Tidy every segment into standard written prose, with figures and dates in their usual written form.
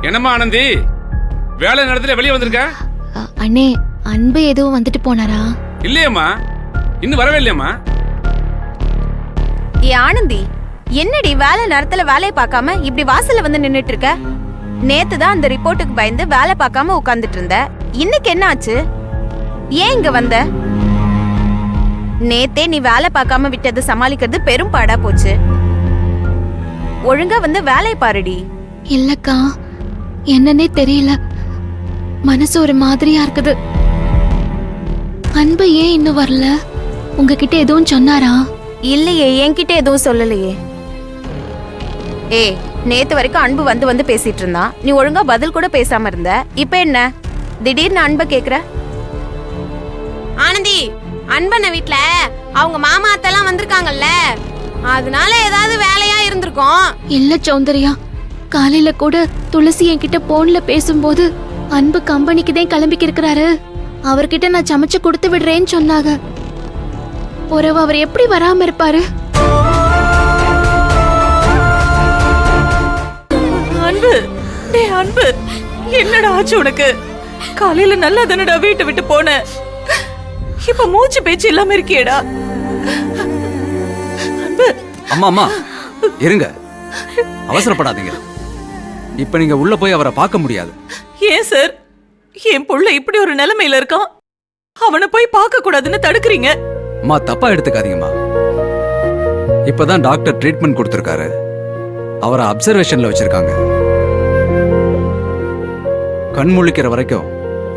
என்னம்மா ஆனந்தி, வேலை நேரத்துல வெளியே வந்திருக்க? அண்ணே, அன்பு எதுவும் வந்துட்டு போனாரா? இல்லையம்மா, இன்னும் வரவே இல்லையம்மா. ஏ ஆனந்தி, என்னடி வேலை நேரத்துல வேலையை பார்க்காம இப்படி வாசல்ல வந்து நின்னுட்டு இருக்க? நேத்து தான் அந்த ரிப்போர்ட்டுக்கு பயந்து வேலை பார்க்காம உட்கார்ந்துட்டு இருந்த. இன்னைக்கு என்ன ஆச்சு? ஏன் இங்க வந்த? நேத்தே நீ வேலை பார்க்காம விட்டது சமாளிக்கிறது பெரும் பாடா போச்சு. ஒழுங்கா வந்து வேலையை பாருடி. இல்லக்கா, என்னன்னே தெரியல, மனசு ஒரு மாதிரியா இருக்குது. அன்பு ஏன் இன்னும் வரல? உங்ககிட்ட எதுவும் சொன்னாரா? இல்லையே, என்கிட்ட எதுவும் சொல்லலையே. ஏய், நேத்து வரைக்கும் அன்பு வந்து வந்து பேசிட்டு இருந்தான். நீ ஒழுங்கா பதில் கூட பேசாம இருந்த. இப்ப என்ன திடீர்னு அன்பை கேக்குற? ஆனந்தி, அன்பண்ண வீட்ல அவங்க மாமா அத்தெல்லாம் வந்திருக்காங்கல்ல, அதனால ஏதாவது வேலையா இருந்திருக்கும். இல்ல சௌந்தர்யா, காலையில கூட துளசி என்கிட்ட போன்ல பேசும்போது அன்பு கம்பெனிக்கு தான் கிளம்பிக்கு இருக்கிறாரு, அவர்கிட்ட நான் சமைச்சு கொடுத்து விடுறேன்னு சொன்னாங்க. உறவு அவர் எப்படி வராம இருப்பாரு? அன்பு, டேய் அன்பு, என்னடா ஆச்சு உனக்கு? காலையில நல்லா தானடா வீட்டை விட்டு போன, இப்ப மூச்சு பேச்சு இல்லாம இருக்கியேடா. அன்பு. அம்மா அம்மா இருங்க, அவசரப்படாதீங்க. இப்ப நீங்க உள்ள போய் அவரை பார்க்க முடியாது. ஏன் சார், என் புள்ள இப்படி ஒரு நிலைமையில இருக்கான், அவனை போய் பார்க்க கூடாதுன்னு தடுக்கிறீங்க? அம்மா தப்பா எடுத்துக்காதீங்கம்மா. இப்பதான் டாக்டர் ட்ரீட்மெண்ட் கொடுத்திருக்காரு, அவரை அப்சர்வேஷன்ல வச்சிருக்காங்க. கண் முழிக்கிற வரைக்கும்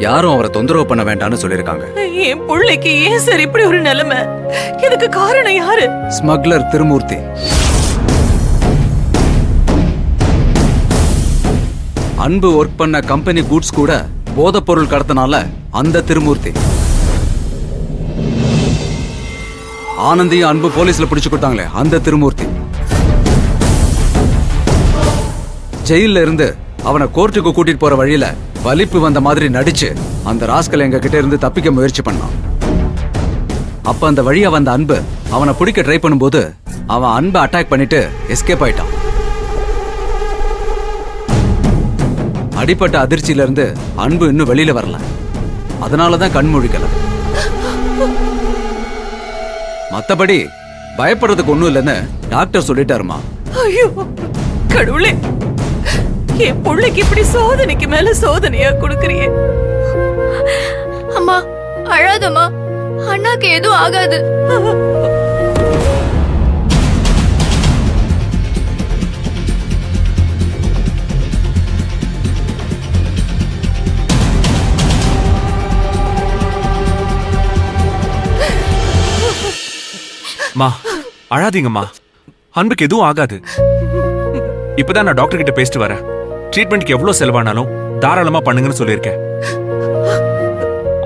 யாரும் அவரை தொந்தரவு பண்ண வேண்டாம்னு சொல்லிருக்காங்க. என் புள்ளைக்கு ஏன் சார் இப்படி ஒரு நிலைமை? இதுக்கு காரணம் யாரு? ஸ்மக்லர் திருமூர்த்தி. அன்பு ஒர்க் பண்ண கம்பெனி கூட்ஸ் கூட போதைப் பொருள் கடத்தனால அந்த திருமூர்த்தி. ஆனந்தியும் அன்பு போலீஸ்ல பிடிச்சு கொடுத்தாங்களே அந்த திருமூர்த்தி. ஜெயில இருந்து அவனை கோர்ட்டுக்கு கூட்டிட்டு போற வழியில வலிப்பு வந்த மாதிரி நடிச்சு அந்த ராஸ்கல் எங்க கிட்ட இருந்து தப்பிக்க முயற்சி பண்ணான். அப்ப அந்த வழியா வந்த அன்பு அவனை பிடிக்க ட்ரை பண்ணும்போது அவன் அன்பை அட்டாக் பண்ணிட்டு எஸ்கேப் ஆயிட்டான். அடிப்பட்ட அதிர்ச்சியில இருந்து அன்பு இன்னும் வெளியில வரல, அதனாலதான் கண் முழிக்கல. மத்தபடி பயப்படுறதுக்கு ஒண்ணும் இல்லைன்னு டாக்டர் சொல்லிட்டாருமா. ஐயோ கடவுளே, என் புள்ளைக்கு இப்படி சோதனைக்கு மேல சோதனையா கொடுக்கறியே. அம்மா அழாதம்மா, அண்ணாக்கு எதுவும் ஆகாது. மா அழாதீங்கம்மா, அன்புக்கு எதுவும் ஆகாது. இப்பதான் நான் டாக்டர் கிட்ட பேசிட்டு வரேன். ட்ரீட்மெண்ட்க்கு எவ்வளவு செலவானாலும் தாராளமா பண்ணுங்கன்னு சொல்லியிருக்கேன்.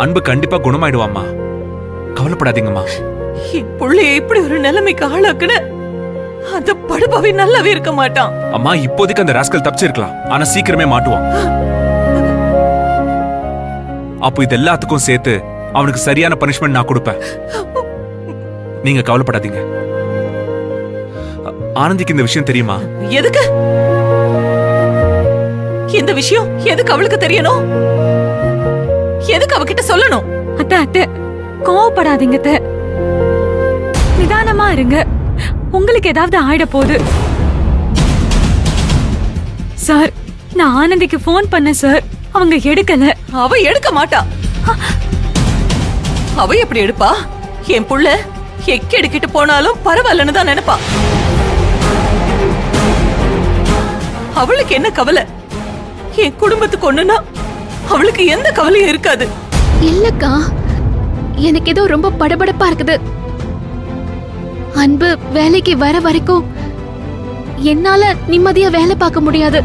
அன்பு கண்டிப்பா குணமாயிடுவாம்மா, கவலைப்படாதீங்கம்மா. என் புள்ளைய இப்படி ஒரு நிலைமைக்கு ஆளாக்குன அந்த படுபாவி நல்லாவே இருக்க மாட்டான். அம்மா இப்போதைக்கு அந்த ராஸ்கல் தப்பிச்சிருக்கலாம், ஆனா சீக்கிரமே மாட்டுவான். அப்போ இது எல்லாத்துக்கும் சேர்த்து அவனுக்கு சரியான பனிஷ்மெண்ட் நான் கொடுப்பேன். நீங்க கவலைப்படாதீங்க. ஆனந்திக்கு இந்த விஷயம் தெரியுமா? எதுக்கு இந்த விஷயம்? எதுக்கு அவளுக்கு தெரியணும்? எதுக்கு அவகிட்ட சொல்லணும்? அத்தை அத்தை, கோவப்படாதீங்க அத்தை, நிதானமா இருங்க. உங்களுக்கு ஏதாவது ஆயிட போகுது. சார், நான் ஆனந்திக்கு போன் பண்ண சார், அவங்க எடுக்கல. அவ எடுக்க மாட்டா. அவ எப்படி எடுப்பா? என் புள்ள எக்கெடுக்கிட்டு போனாலும் பரவாயில்லன்னு தான் நினைப்பா. அவளுக்கு என்ன கவலை? என் குடும்பத்துக்கு ஒண்ணுன்னா அவளுக்கு எந்த கவலையும் இருக்காது. இல்லக்கா, எனக்கு ஏதோ ரொம்ப படபடப்பா இருக்குது. அன்பு வேலைக்கு வர வரைக்கும் என்னால நிம்மதியா வேலை பார்க்க முடியாது.